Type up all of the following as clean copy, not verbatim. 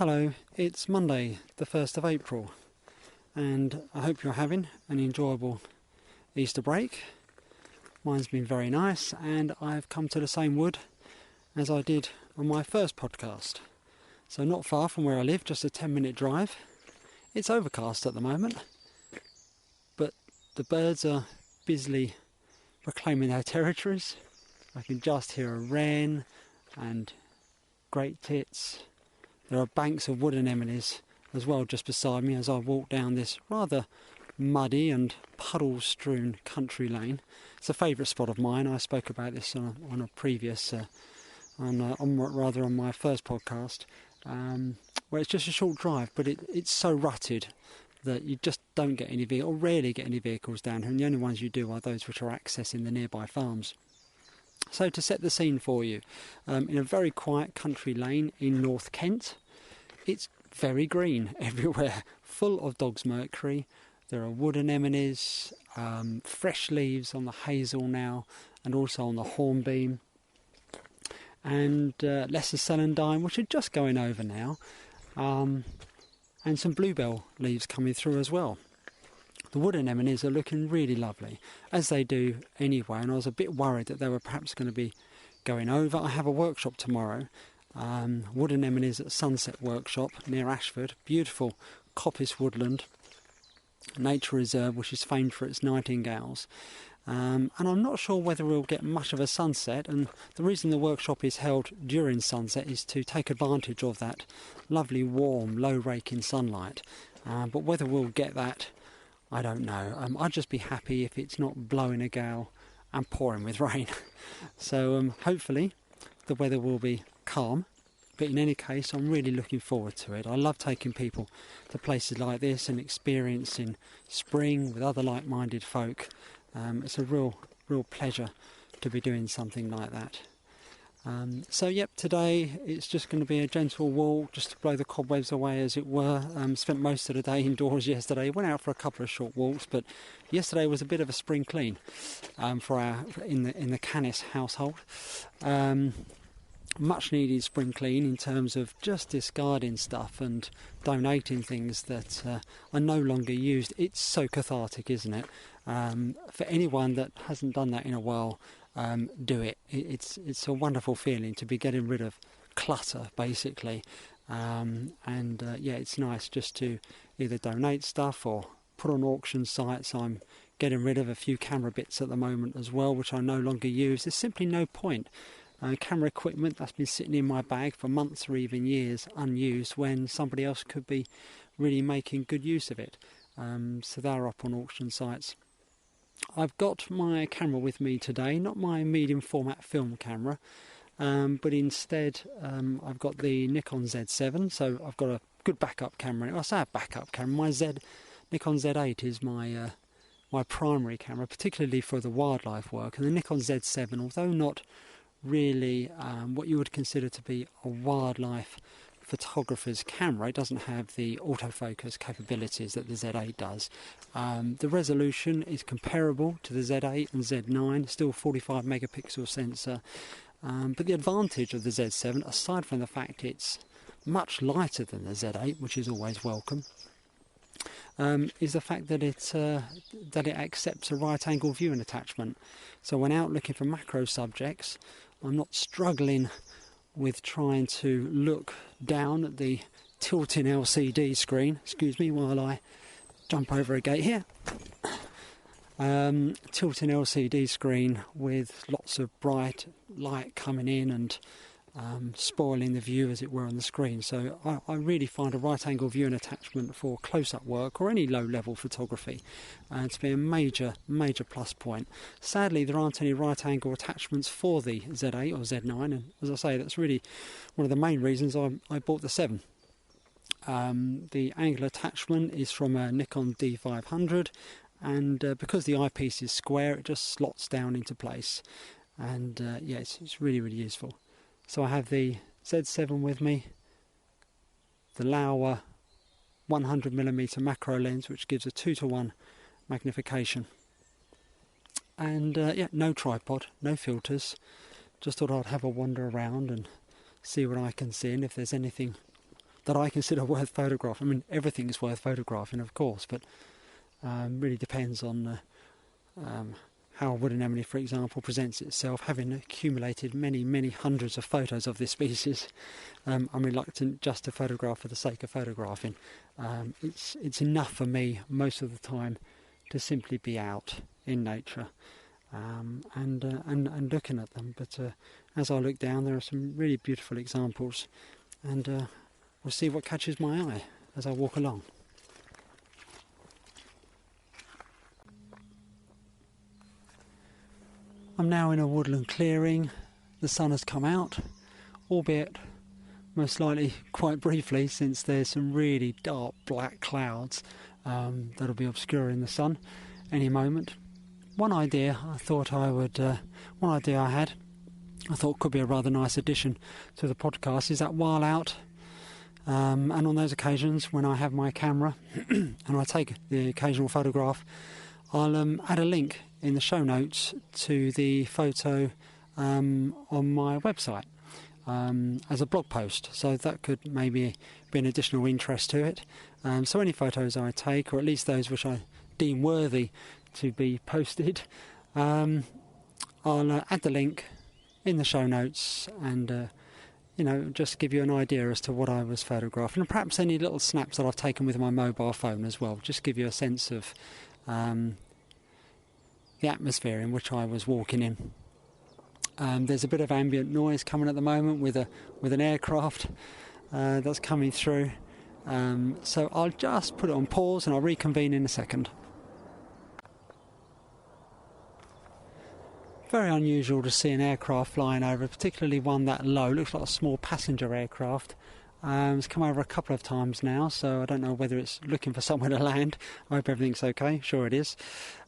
Hello, it's Monday the 1st of April and I hope you're having an enjoyable Easter break. Mine's been very nice and I've come to the same wood as I did on my first podcast. So not far from where I live, just a 10-minute drive. It's overcast at the moment, but the birds are busily reclaiming their territories. I can just hear a wren and great tits. There are banks of wood anemones as well just beside me as I walk down this rather muddy and puddle-strewn country lane. It's a favourite spot of mine. I spoke about this on a previous, on my first podcast, where it's just a short drive, but it's so rutted that you just don't get any or rarely get any vehicles down here, and the only ones you do are those which are accessing the nearby farms. So to set the scene for you, in a very quiet country lane in North Kent, it's very green everywhere, full of dog's mercury. There are wood anemones, fresh leaves on the hazel now, and also on the hornbeam, and lesser celandine, which are just going over now, and some bluebell leaves coming through as well. The wood anemones are looking really lovely, as they do anyway, and I was a bit worried that they were perhaps going to be going over. I have a workshop tomorrow, wood anemones at Sunset Workshop near Ashford, beautiful coppice woodland, nature reserve which is famed for its nightingales. And I'm not sure whether we'll get much of a sunset, and the reason the workshop is held during sunset is to take advantage of that lovely warm low raking sunlight, but whether we'll get that I don't know. I'd just be happy if it's not blowing a gale and pouring with rain. So hopefully the weather will be calm, but in any case I'm really looking forward to it. I love taking people to places like this and experiencing spring with other like-minded folk. It's a real pleasure to be doing something like that. So yep, today it's just going to be a gentle walk just to blow the cobwebs away, as it were. Spent most of the day indoors yesterday. Went out for a couple of short walks, but yesterday was a bit of a spring clean in the Canis household. Much needed spring clean in terms of just discarding stuff and donating things that are no longer used. It's so cathartic, isn't it? For anyone that hasn't done that in a while, do it. It's a wonderful feeling to be getting rid of clutter, basically, and yeah, it's nice just to either donate stuff or put on auction sites. I'm getting rid of a few camera bits at the moment as well, which I no longer use. There's simply no point. Camera equipment that's been sitting in my bag for months or even years unused, when somebody else could be really making good use of it. So they're up on auction sites. I've got my camera with me today, not my medium format film camera, but instead I've got the Nikon Z7, so I've got a good backup camera. I say a backup camera, my Nikon Z8 is my primary camera, particularly for the wildlife work, and the Nikon Z7, although not really what you would consider to be a wildlife photographer's camera, it doesn't have the autofocus capabilities that the Z8 does. The resolution is comparable to the Z8 and Z9, still 45 megapixel sensor, but the advantage of the Z7, aside from the fact it's much lighter than the Z8, which is always welcome, is the fact that it accepts a right angle viewing attachment. So when out looking for macro subjects, I'm not struggling with trying to look down at the tilting LCD screen. Excuse me while I jump over a gate here. Tilting LCD screen with lots of bright light coming in and spoiling the view, as it were, on the screen. So I really find a right angle viewing attachment for close-up work or any low-level photography to be a major plus point. Sadly, there aren't any right angle attachments for the Z8 or Z9, and as I say, that's really one of the main reasons I bought the 7. The angle attachment is from a Nikon D500, and because the eyepiece is square, it just slots down into place, and yeah, it's really useful. So I have the Z7 with me, the Laowa 100mm macro lens, which gives a 2:1 magnification, and yeah, no tripod, no filters. Just thought I'd have a wander around and see what I can see, and if there's anything that I consider worth photographing. I mean, everything is worth photographing, of course, but really depends on how a wood anemone, for example, presents itself. Having accumulated many hundreds of photos of this species, I'm reluctant just to photograph for the sake of photographing. It's enough for me most of the time to simply be out in nature and looking at them. But as I look down, there are some really beautiful examples, and we'll see what catches my eye as I walk along. I'm now in a woodland clearing. The sun has come out, albeit most likely quite briefly, since there's some really dark black clouds that'll be obscuring the sun any moment. One idea I thought could be a rather nice addition to the podcast is that while out, and on those occasions when I have my camera and I take the occasional photograph, I'll add a link in the show notes to the photo on my website as a blog post, so that could maybe be an additional interest to it. So any photos I take, or at least those which I deem worthy to be posted, I'll add the link in the show notes, and just give you an idea as to what I was photographing, and perhaps any little snaps that I've taken with my mobile phone as well, just give you a sense of the atmosphere in which I was walking in. There's a bit of ambient noise coming at the moment with an aircraft that's coming through, so I'll just put it on pause and I'll reconvene in a second. Very unusual to see an aircraft flying over, particularly one that low. Looks like a small passenger aircraft. It's come over a couple of times now, so I don't know whether it's looking for somewhere to land. I hope everything's okay. Sure it is.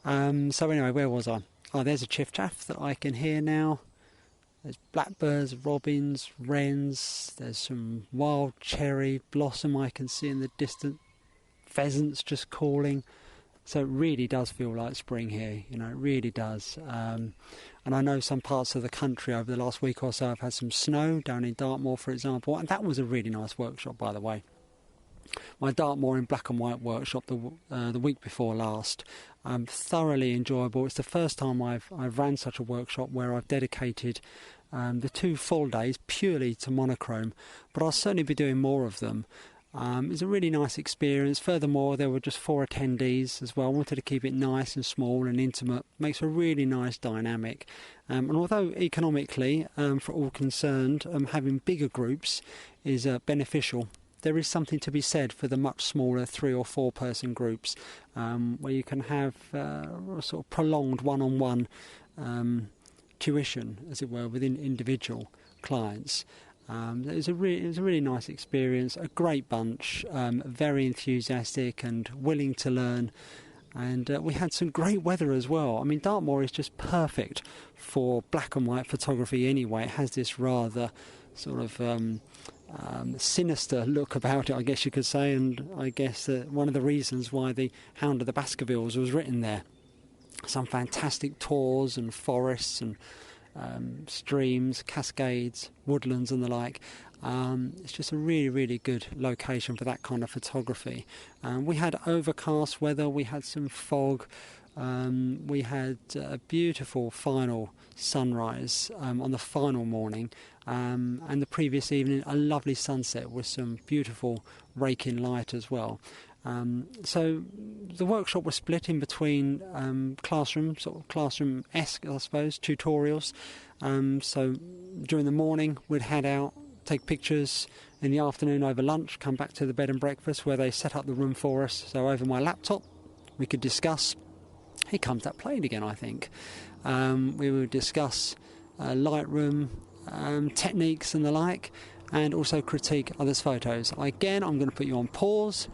So anyway, where was I? Oh, there's a chiff-chaff that I can hear now. There's blackbirds, robins, wrens. There's some wild cherry blossom I can see in the distance. Pheasants just calling. So it really does feel like spring here, it really does. And I know some parts of the country over the last week or so have had some snow, down in Dartmoor, for example, and that was a really nice workshop, by the way. My Dartmoor in black and white workshop the week before last, thoroughly enjoyable. It's the first time I've ran such a workshop where I've dedicated the 2 full days purely to monochrome, but I'll certainly be doing more of them. It's a really nice experience. Furthermore, there were just 4 attendees as well. I wanted to keep it nice and small and intimate. Makes a really nice dynamic. And although economically, for all concerned, having bigger groups is beneficial, there is something to be said for the much smaller 3 or 4 person groups, where you can have a sort of prolonged one-on-one tuition, as it were, within individual clients. It was a really nice experience, a great bunch, very enthusiastic and willing to learn, and we had some great weather as well. I mean, Dartmoor is just perfect for black and white photography anyway. It has this rather sort of sinister look about it, I guess you could say, and I guess one of the reasons why the Hound of the Baskervilles was written there. Some fantastic tors and forests and streams, cascades, woodlands and the like. It's just a really good location for that kind of photography. We had overcast weather, we had some fog, we had a beautiful final sunrise on the final morning, and the previous evening a lovely sunset with some beautiful raking light as well. So the workshop was split in between classroom, sort of classroom-esque, I suppose, tutorials. So during the morning we'd head out, take pictures. In the afternoon over lunch, come back to the bed and breakfast where they set up the room for us. So over my laptop we could discuss. Here comes that plane again, I think. We would discuss Lightroom techniques and the like, and also critique others' photos. Again, I'm going to put you on pause,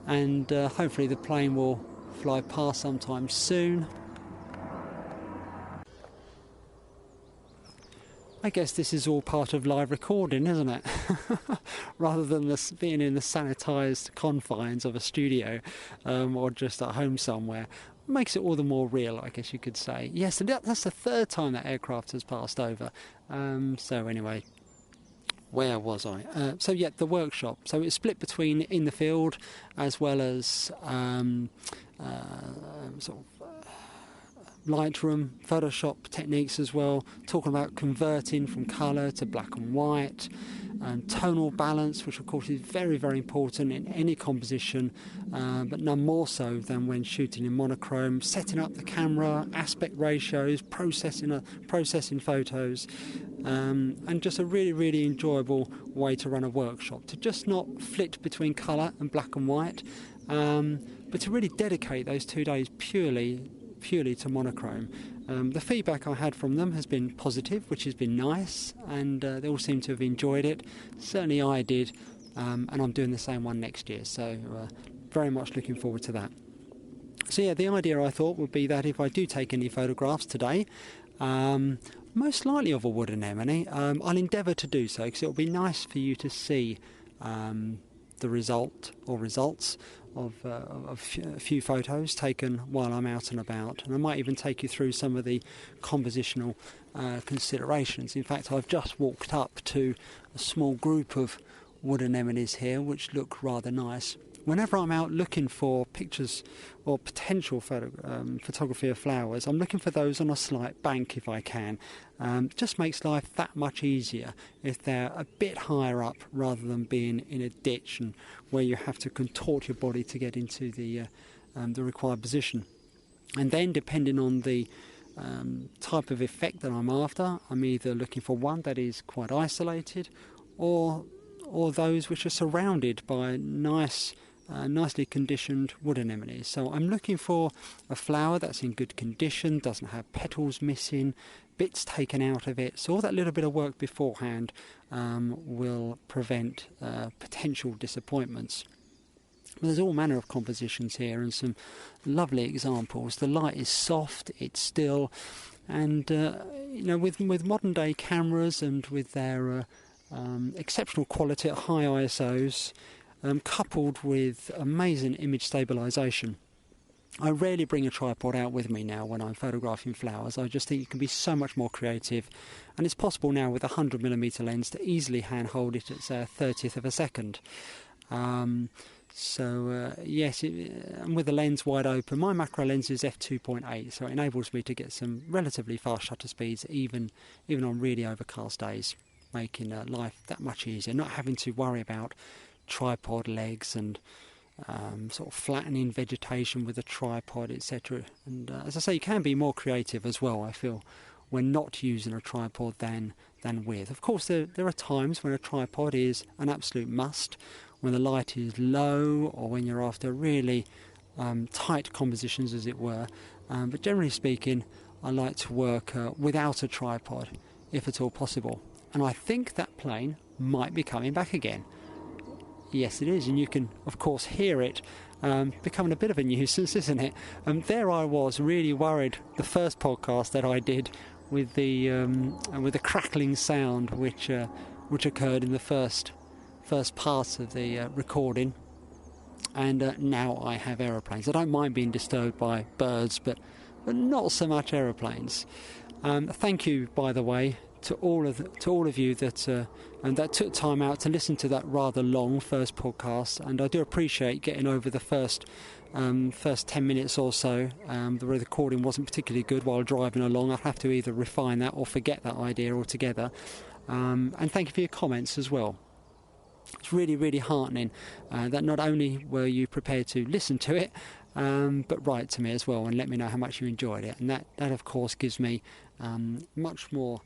and hopefully the plane will fly past sometime soon. I guess this is all part of live recording, isn't it? Rather than this being in the sanitised confines of a studio or just at home somewhere. Makes it all the more real, I guess you could say. Yes, and that's the 3rd time that aircraft has passed over. So anyway, where was I? So yeah, the workshop. So it's split between in the field as well as sort of Lightroom, Photoshop techniques as well, talking about converting from colour to black and white, and tonal balance, which of course is very, very important in any composition, but none more so than when shooting in monochrome, setting up the camera, aspect ratios, processing photos, and just a really, really enjoyable way to run a workshop, to just not flit between colour and black and white, but to really dedicate those 2 days purely to monochrome. The feedback I had from them has been positive, which has been nice, and they all seem to have enjoyed it. Certainly I did, and I'm doing the same one next year, so very much looking forward to that. So yeah, the idea I thought would be that if I do take any photographs today, most likely of a wood anemone, I'll endeavour to do so, because it'll be nice for you to see the result or results of a few photos taken while I'm out and about, and I might even take you through some of the compositional considerations. In fact, I've just walked up to a small group of wood anemones here which look rather nice. Whenever I'm out looking for pictures or potential photography of flowers, I'm looking for those on a slight bank if I can. It just makes life that much easier if they're a bit higher up rather than being in a ditch and where you have to contort your body to get into the required position. And then, depending on the type of effect that I'm after, I'm either looking for one that is quite isolated, or those which are surrounded by nicely conditioned wood anemones. So I'm looking for a flower that's in good condition, doesn't have petals missing, bits taken out of it, so all that little bit of work beforehand will prevent potential disappointments. There's all manner of compositions here and some lovely examples. The light is soft, it's still, and with modern day cameras and with their exceptional quality at high ISOs, coupled with amazing image stabilisation, I rarely bring a tripod out with me now when I'm photographing flowers. I just think you can be so much more creative, and it's possible now with a 100mm lens to easily handhold it at say a 30th of a second. Yes, and with the lens wide open, my macro lens is f2.8, so it enables me to get some relatively fast shutter speeds even on really overcast days, making life that much easier, not having to worry about tripod legs and sort of flattening vegetation with a tripod, etc. And as I say, you can be more creative as well, I feel, when not using a tripod than with. Of course, there are times when a tripod is an absolute must, when the light is low or when you're after really tight compositions, as it were. But generally speaking, I like to work without a tripod, if at all possible. And I think that plane might be coming back again. Yes, it is, and you can, of course, hear it becoming a bit of a nuisance, isn't it? There I was, really worried the first podcast that I did with the crackling sound which occurred in the first part of the recording, and now I have aeroplanes. I don't mind being disturbed by birds, but not so much aeroplanes. Thank you, by the way, to all of you that took time out to listen to that rather long first podcast, and I do appreciate getting over the first 10 minutes or so. The recording wasn't particularly good while driving along. I'll have to either refine that or forget that idea altogether. And thank you for your comments as well. It's really, really heartening that not only were you prepared to listen to it, but write to me as well and let me know how much you enjoyed it. And that of course gives me much more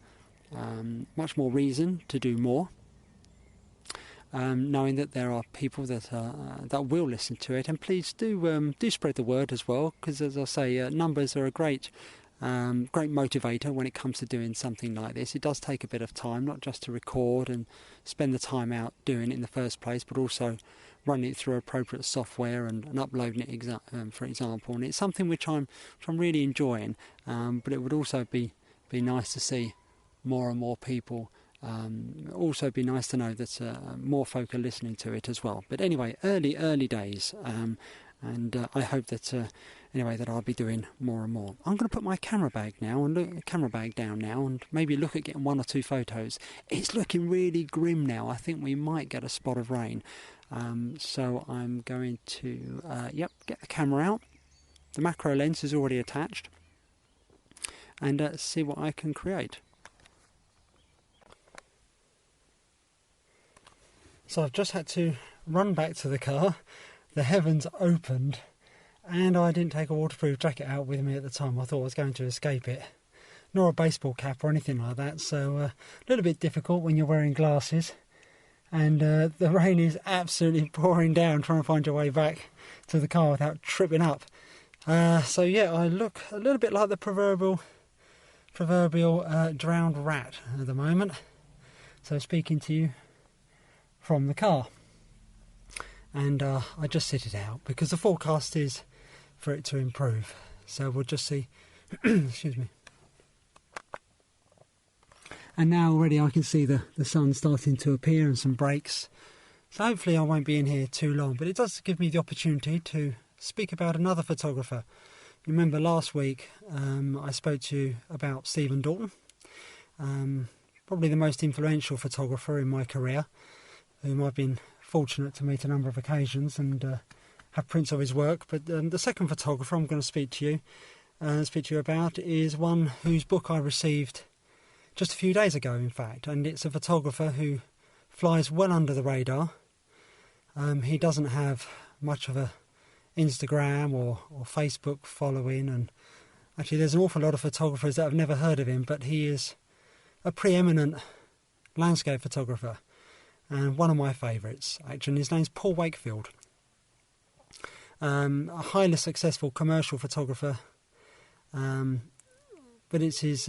reason to do more, knowing that there are people that will listen to it. And please do spread the word as well, because as I say, numbers are a great motivator when it comes to doing something like this. It does take a bit of time, not just to record and spend the time out doing it in the first place, but also running it through appropriate software and uploading it, for example. And it's something which I'm really enjoying, but it would also be nice to see more and more people. Also be nice to know that more folk are listening to it as well. But anyway, early days, and I hope that anyway, that I'll be doing more and more. I'm going to put my camera bag down now, and maybe look at getting 1 or 2 photos. It's looking really grim now. I think we might get a spot of rain. So I'm going to get the camera out. The macro lens is already attached, and see what I can create. So I've just had to run back to the car. The heavens opened, and I didn't take a waterproof jacket out with me at the time. I thought I was going to escape it, nor a baseball cap or anything like that, so a little bit difficult when you're wearing glasses. And the rain is absolutely pouring down, trying to find your way back to the car without tripping up. So yeah, I look a little bit like the proverbial drowned rat at the moment. So speaking to you from the car. And I just sit it out because the forecast is for it to improve. So we'll just see. Excuse me. And now already I can see the sun starting to appear and some breaks. So hopefully I won't be in here too long, but it does give me the opportunity to speak about another photographer. You remember last week I spoke to you about Stephen Dalton, probably the most influential photographer in my career, whom I've been fortunate to meet a number of occasions and have prints of his work. But the second photographer I'm going to speak to you about is one whose book I received just a few days ago, in fact, and it's a photographer who flies well under the radar. He doesn't have much of a Instagram or Facebook following, and actually there's an awful lot of photographers that have never heard of him, but he is a preeminent landscape photographer and one of my favourites, actually, and his name's Paul Wakefield. A highly successful commercial photographer, but it's his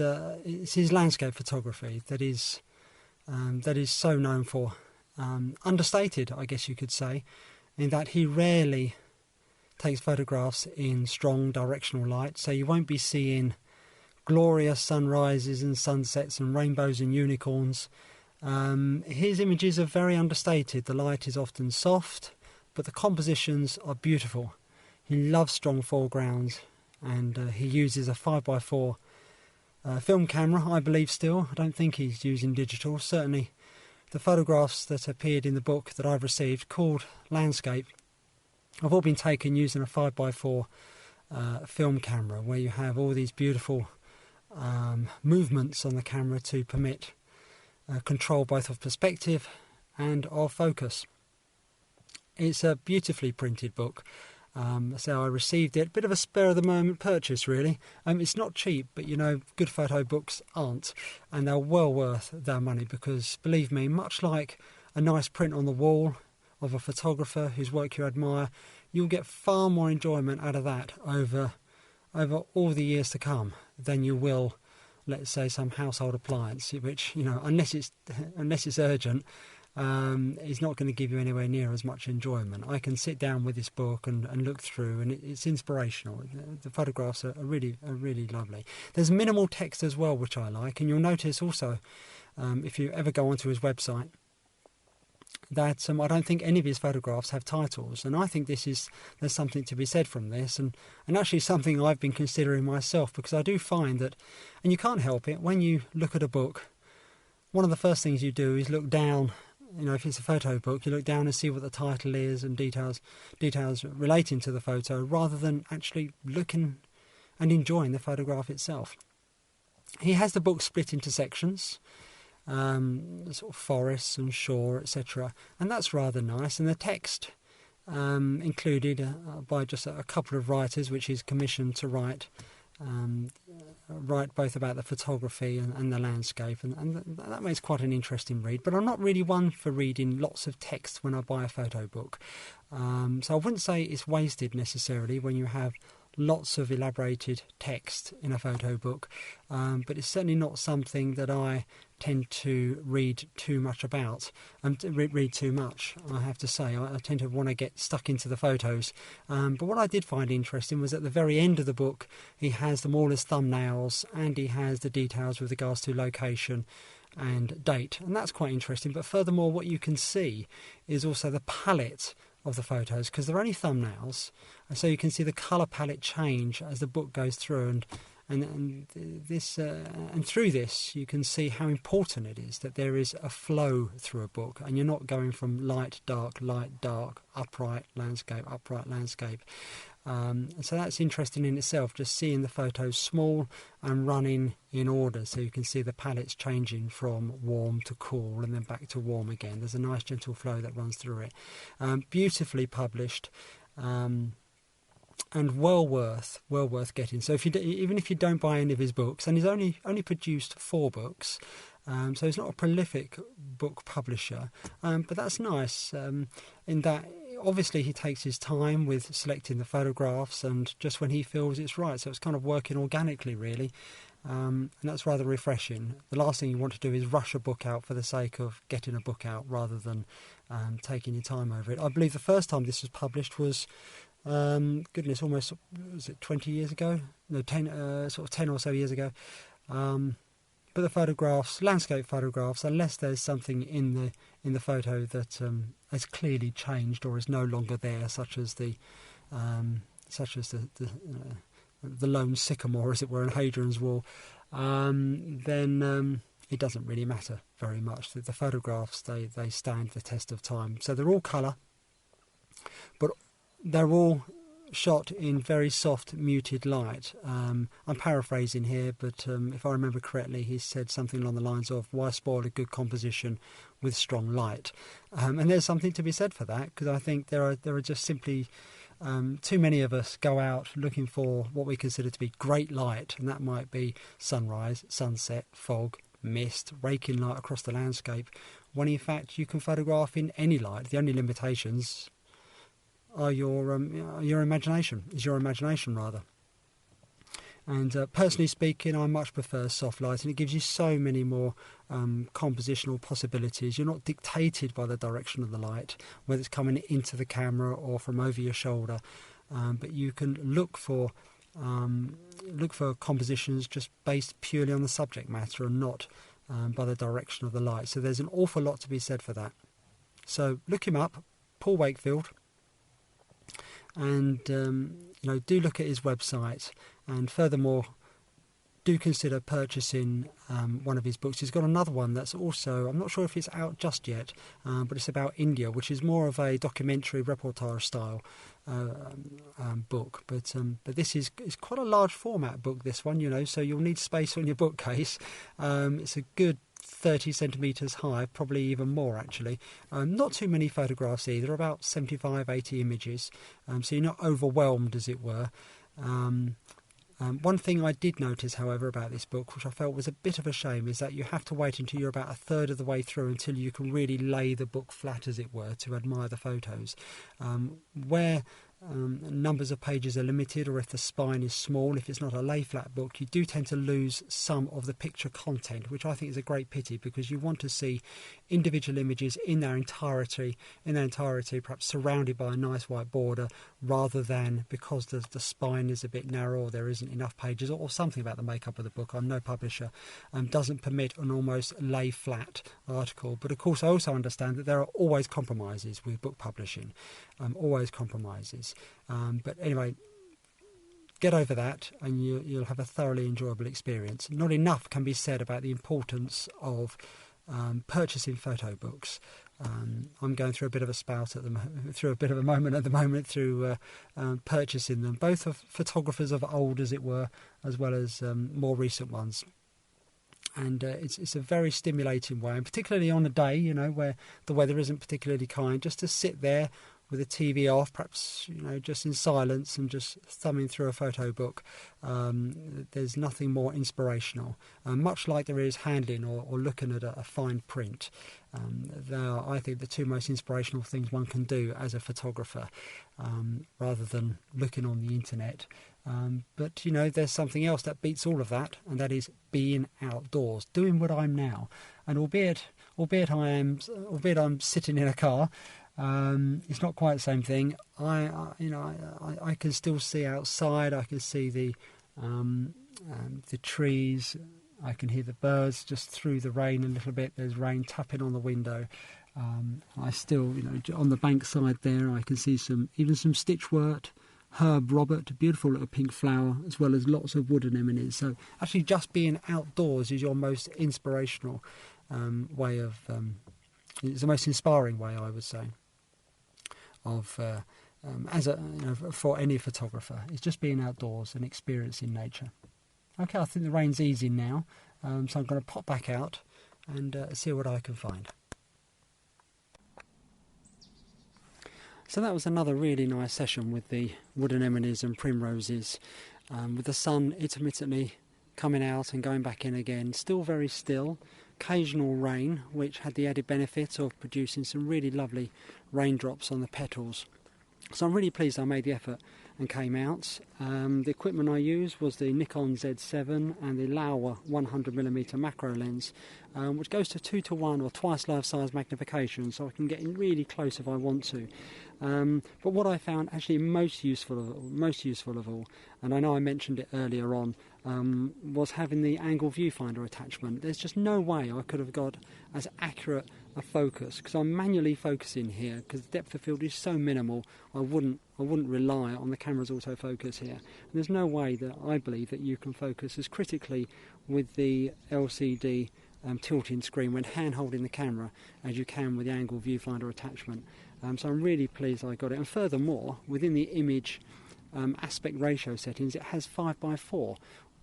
landscape photography that is so known for. Understated, I guess you could say, in that he rarely takes photographs in strong directional light, so you won't be seeing glorious sunrises and sunsets and rainbows and unicorns. His images are very understated. The light is often soft, but the compositions are beautiful. He loves strong foregrounds, and he uses a 5x4 film camera, I believe still. I don't think he's using digital. Certainly the photographs that appeared in the book that I've received, called Landscape, have all been taken using a 5x4 film camera, where you have all these beautiful movements on the camera to permit control both of perspective and of focus. It's a beautifully printed book. So I received it, bit of a spur of the moment purchase really. It's not cheap, but you know, good photo books aren't, and they're well worth their money, because believe me, much like a nice print on the wall of a photographer whose work you admire, you'll get far more enjoyment out of that over all the years to come than you will, let's say, some household appliance, which, you know, unless it's urgent, is not going to give you anywhere near as much enjoyment. I can sit down with this book and look through, and it's inspirational. The photographs are really lovely. There's minimal text as well, which I like, and you'll notice also, if you ever go onto his website, that I don't think any of his photographs have titles, and I think there's something to be said from this, and actually something I've been considering myself, because I do find that, and you can't help it, when you look at a book, one of the first things you do is look down. You know, if it's a photo book, you look down and see what the title is and details relating to the photo, rather than actually looking and enjoying the photograph itself. He has the book split into sections, sort of forests and shore, etc., and that's rather nice. And the text included by just a couple of writers, which he's commissioned to write both about the photography and the landscape, and that makes quite an interesting read. But I'm not really one for reading lots of text when I buy a photo book, so I wouldn't say it's wasted necessarily when you have lots of elaborated text in a photo book, but it's certainly not something that I tend to read too much about, read too much, I have to say. I tend to want to get stuck into the photos, but what I did find interesting was at the very end of the book he has them all as thumbnails, and he has the details with regards to location and date, and that's quite interesting. But furthermore, what you can see is also the palette of the photos because they're only thumbnails, and so you can see the colour palette change as the book goes through, and through this you can see how important it is that there is a flow through a book, and you're not going from light, dark, upright, landscape. So that's interesting in itself, just seeing the photos small and running in order, so you can see the palettes changing from warm to cool and then back to warm again. There's a nice gentle flow that runs through it. Beautifully published. And well worth getting. So even if you don't buy any of his books, and he's only produced 4 books, so he's not a prolific book publisher, but that's nice in that obviously he takes his time with selecting the photographs and just when he feels it's right. So it's kind of working organically, really. And that's rather refreshing. The last thing you want to do is rush a book out for the sake of getting a book out rather than taking your time over it. I believe the first time this was published was goodness, almost, was it 20 years ago? No, 10 or so years ago. But the photographs, landscape photographs, unless there's something in the photo that has clearly changed or is no longer there, such as the lone sycamore, as it were, in Hadrian's Wall, then it doesn't really matter very much. The photographs, they stand the test of time. So they're all colour, but they're all shot in very soft, muted light. I'm paraphrasing here, but if I remember correctly, he said something along the lines of, why spoil a good composition with strong light? And there's something to be said for that, because I think there are just simply too many of us go out looking for what we consider to be great light, and that might be sunrise, sunset, fog, mist, raking light across the landscape, when in fact you can photograph in any light. The only limitations are your imagination, rather. And personally speaking, I much prefer soft light, and it gives you so many more compositional possibilities. You're not dictated by the direction of the light, whether it's coming into the camera or from over your shoulder, but you can look for compositions just based purely on the subject matter and not by the direction of the light. So there's an awful lot to be said for that. So look him up, Paul Wakefield. And do look at his website, and furthermore, do consider purchasing one of his books. He's got another one that's also, I'm not sure if it's out just yet, but it's about India, which is more of a documentary reportage style book. But this is quite a large format book, this one, so you'll need space on your bookcase. It's a good 30 centimetres high, probably even more actually. Not too many photographs either, about 75-80 images, so you're not overwhelmed, as it were. One thing I did notice, however, about this book, which I felt was a bit of a shame, is that you have to wait until you're about a third of the way through until you can really lay the book flat, as it were, to admire the photos. Where numbers of pages are limited, or if the spine is small, if it's not a lay flat book, you do tend to lose some of the picture content, which I think is a great pity, because you want to see individual images in their entirety, perhaps surrounded by a nice white border, rather than, because the spine is a bit narrow or there isn't enough pages, or something about the makeup of the book. I'm no publisher, doesn't permit an almost lay flat article. But of course I also understand that there are always compromises with book publishing, always compromises. But anyway, get over that and you'll have a thoroughly enjoyable experience. Not enough can be said about the importance of purchasing photo books. I'm going through a bit of a spout through purchasing them, both of photographers of old, as it were, as well as more recent ones. And it's a very stimulating way, and particularly on a day, where the weather isn't particularly kind, just to sit there with the TV off, perhaps, just in silence and just thumbing through a photo book. There's nothing more inspirational, much like there is handling or looking at a fine print. They are, I think, the two most inspirational things one can do as a photographer, rather than looking on the internet. But there's something else that beats all of that, and that is being outdoors, doing what I'm now. And albeit I'm sitting in a car, it's not quite the same thing. I can still see outside. I can see the trees. I can hear the birds just through the rain a little bit. There's rain tapping on the window. I still, on the bank side there, I can see even some stitchwort, herb Robert, beautiful little pink flower, as well as lots of wood anemones. So actually just being outdoors is your most inspirational way of, it's the most inspiring way, I would say, of for any photographer. It's just being outdoors and experiencing nature. Okay, I think the rain's easing now, so I'm going to pop back out and see what I can find. So that was another really nice session with the wood anemones and primroses, with the sun intermittently coming out and going back in again, still very still, occasional rain, which had the added benefit of producing some really lovely raindrops on the petals. So I'm really pleased I made the effort and came out. The equipment I used was the Nikon Z7 and the Laowa 100mm macro lens, which goes to 2:1 or twice life-size magnification, so I can get in really close if I want to. But what I found actually most useful of all, and I know I mentioned it earlier on, was having the angle viewfinder attachment. There's just no way I could have got as accurate a focus, because I'm manually focusing here because the depth of field is so minimal. I wouldn't rely on the camera's autofocus here. And there's no way that I believe that you can focus as critically with the LCD tilting screen when hand holding the camera as you can with the angle viewfinder attachment. So I'm really pleased I got it. And furthermore, within the image aspect ratio settings, it has 5:4.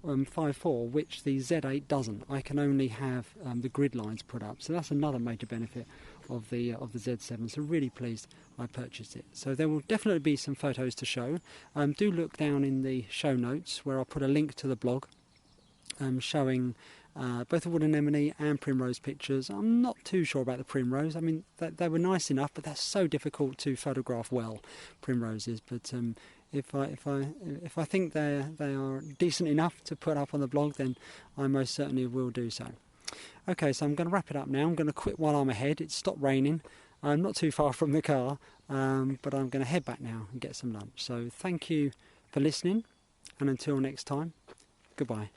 5:4, which the Z8 doesn't. I can only have the grid lines put up, so that's another major benefit of the Z7. So really pleased I purchased it. So there will definitely be some photos to show. Do look down in the show notes where I'll put a link to the blog showing both the wood anemone and primrose pictures. I'm not too sure about the primrose. I mean, they were nice enough, but they're so difficult to photograph well, primroses. But if I think they are decent enough to put up on the blog, then I most certainly will do so. Okay, so I'm going to wrap it up now. I'm going to quit while I'm ahead. It's stopped raining. I'm not too far from the car, but I'm going to head back now and get some lunch. So thank you for listening, and until next time, goodbye.